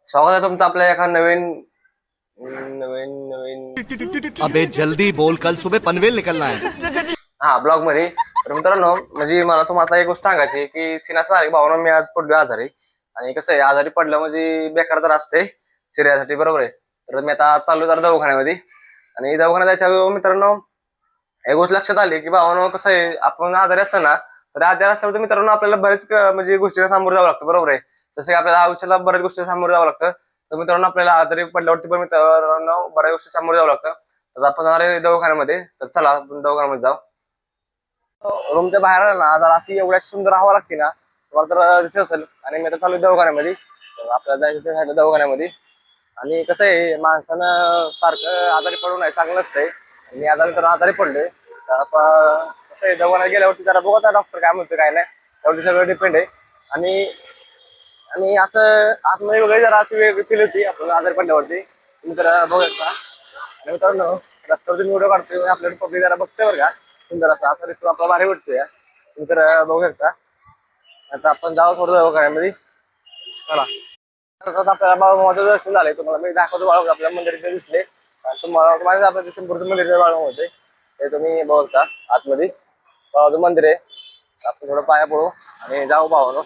स्वागत आहे तुमचं आपल्या एका नवीन नवीन नवीन अबे जल्दी बोल, कल सुबह पनवेल निकलना है. ब्लॉग मध्ये. तर मित्रांनो, म्हणजे मला तुम्हाला एक गोष्ट सांगायची की सिनाचा आहे भावना, मी आज पडलो आजारी. आणि कसं आहे, आजारी पडलं म्हणजे बेकार तर असते शरीरासाठी, बरोबर आहे. तर मी आता चाललो जरा दवाखान्यामध्ये. आणि दवाखान्यात जायच्या अगोदर मित्रांनो एक गोष्ट लक्षात आली की भावानो, कसं आहे, आपण आजारी असताना तर आजारी असल्यावर मित्रांनो आपल्याला बरेच म्हणजे गोष्टीला सामोरं जावं लागतं, बरोबर आहे. जसं की आपल्याला आयुष्याला बऱ्याच गोष्टी सामोरं जावं लागतं. तर मित्रांनो आपल्याला आजारी पडल्यावरती पण मित्रांनो बऱ्याच गोष्टी सामोरं जावं लागतं. तर आपण जाणार आहे दवाखान्यामध्ये. तर चला आपण दवाखान्यामध्ये जाऊ. रूमच्या बाहेर आला ना, जरा अशी एवढ्या सुंदर हवा लागते ना, तुम्हाला तर दिसत असेल. आणि मी आता चालू दवाखान्यामध्ये. तर आपल्याला जायचं ते दवाखान्यामध्ये. आणि कसं आहे, माणसानं सारखं आजारी पडून आहे चांगलं नसतंय. मी आजारी पडलोय. तर आता कसं आहे, दवाखान्यात गेल्यावरती जरा बघा डॉक्टर काय म्हणतो काय नाही, त्यावरती सगळं डिपेंड आहे. आणि आणि असं आतमध्ये वगैरे जरा अशी वेगळी फील होती आपण आजारी पडल्यावरती. तुम्ही जरा बघू शकता. आणि मित्रांनो, रस्त्यावरती व्हिडिओ काढतोय, आपल्याला पब्लिक जरा बघतोय बरं का, सुंदर असा दिसतो आपला, भारी वाटतोय. तुम्ही तर बघू शकता. आता आपण जाऊ थोडं दवाखान्यामध्ये. चला. आता आपल्याला बाळूमामाचं दर्शन झालंय. तुम्हाला मी दाखवतो. बाळू आपल्या मंदिराचे दिसले. तुम्हाला माझ्या आपल्या दिसंपूरचं मंदिर बाळूमामा होते, ते तुम्ही बघता आतमध्ये बाळूचं मंदिर आहे. आपण थोडं पाया पडू आणि जाऊ भावानो.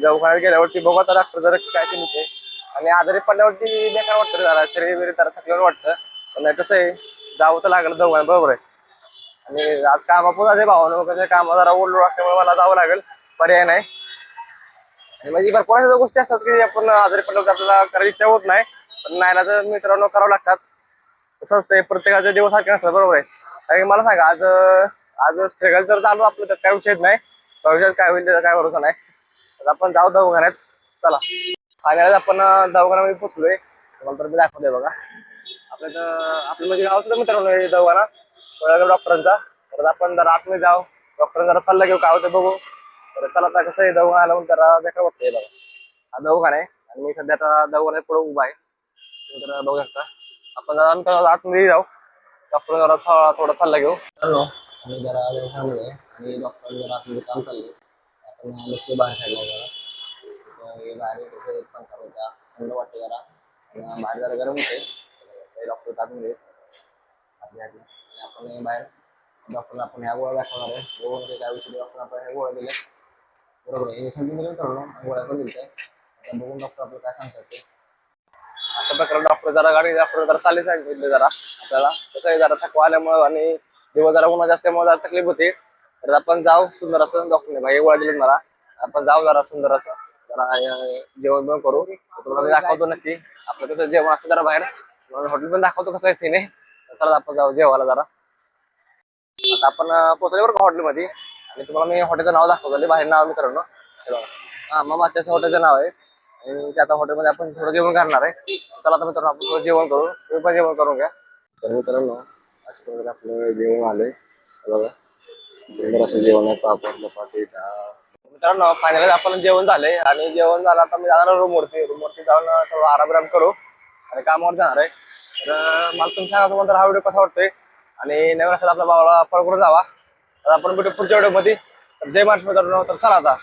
दवाखान्यात गेल्यावरती बघू आता डॉक्टर जरा काय ते म्हणते. आणि आजारी पडल्यावरती बेकार वाटतं, जरा शरीर वगैरे जरा थकल्यावर वाटतं. पण कसं आहे, जावं तर लागलं दवाखान्यात, बरोबर आहे. आणि आज कामापूर आहे भावानो, कसं कामा जरा ओढलो असल्यामुळे मला जावं लागेल, पर्याय नाही. आणि म्हणजे भरपूर अशा गोष्टी असतात की आपण आजारी पडल्यावर आपल्याला करायची इच्छा होत नाही, पण नाही ना तर मित्रांनो करावं लागतात. तसंच ते प्रत्येकाचे दिवस सारखे नसतात, बरोबर आहे. आणि मला सांगा, आज आज स्ट्रगल तर चालू आपलं, तर काय विषयच नाही. भविष्यात काय होईल त्याचा काय भरोसा नाही. तर आपण जाऊ दवाखान्यात. चला. फायनली आपण दवाखान्यामध्ये पोहोचलोय. तुम्हाला तर मी दाखवतोय बघा. आपल्या तर आपलं म्हणजे गाव सुद्धा मित्रांनो हे दवाखाना डॉक्टरांचा. तर आपण जरा आतमध्ये जाऊ, डॉक्टरांचा जरा सल्ला घेऊ, काय होतं बघू. तर चला, आता कसं आहे, दवाखान्याला लावून जरा बेकार वाटतंय बघा. हा दवाखाना आहे आणि मी सध्या आता दवाखान्यात पुढे उभा आहे. तुम्ही तर बघू शकता. आपण जरा आतमध्ये जाऊ, डॉक्टर जरा थोडा सल्ला घेऊ. आणि जरा दवाखान्यामध्ये आणि डॉक्टर जरा आतमध्ये काम चाललंय. आपण बसतो बाहेर साईडला जरा. बाहेर कसं पंखा होता, थंड वाटतं जरा. बाहेर जरा गरम होते. डॉक्टर आतमध्ये आपण बाहेर डॉक्टरला आपण ह्या गोळ्या दाखवणार आहे. गोळ्या काय विषयी डॉक्टर आपण ह्या गोळ्या दिल्या, बरोबर आहे. समजून करू गोळ्या पण दिल्या. आता बघून डॉक्टर आपल्याला काय सांगतात ते. अशा प्रकारे डॉक्टर जरा चालले सांगितले जरा आपल्याला. कसं आहे, जरा थकवा आल्यामुळे आणि दिवस जरा उन्हात असल्यामुळे जरा तकलीफ होते. तर आपण जाऊ सुंदर असं, डॉक्टरने भाई गोळ्या दिली मला. आपण जाऊ जरा सुंदर असं, जरा जेवण पण करू. तुम्हाला मी दाखवतो नक्की आपलं कसं जेवण असतं जरा बाहेर. हॉटेल पण दाखवतो कसं आहे सीने. चला आपण जाऊ जेवायला जरा. आता आपण पोहोचले बरं का हॉटेलमध्ये. आणि तुम्हाला मी हॉटेलचं नाव दाखवतो, बाहेर नाव मित्रांनो. मग त्याचं हॉटेलचं नाव आहे. आणि त्या आता हॉटेलमध्ये आपण थोडं जेवण करणार आहे. चला आता मित्रांनो, आपण थोडं जेवण करू. तुम्ही पण जेवण करून घ्या. तर मित्रांनो, अशा प्रकारे आपलं जेवण आलंय बघा. सुंदर असं जेवण आहे. पापड चपाती. मित्रांनो, फायनली आपण जेवण झालंय. आणि जेवण झालं आता मी जाणार रूमवरती जाऊन थोडं आराम करू आणि कामावर जाणार आहे. तर मला तुम्ही सांगा, तुम्हाला हा व्हिडिओ कसा वाटतोय. आणि नवीन असेल आपल्या भावाला फॉलो करून जावा. तर आपण भेटू पुढच्या व्हिडिओमध्ये. जय महाराष्ट्र मित्रांनो. तर चला आता.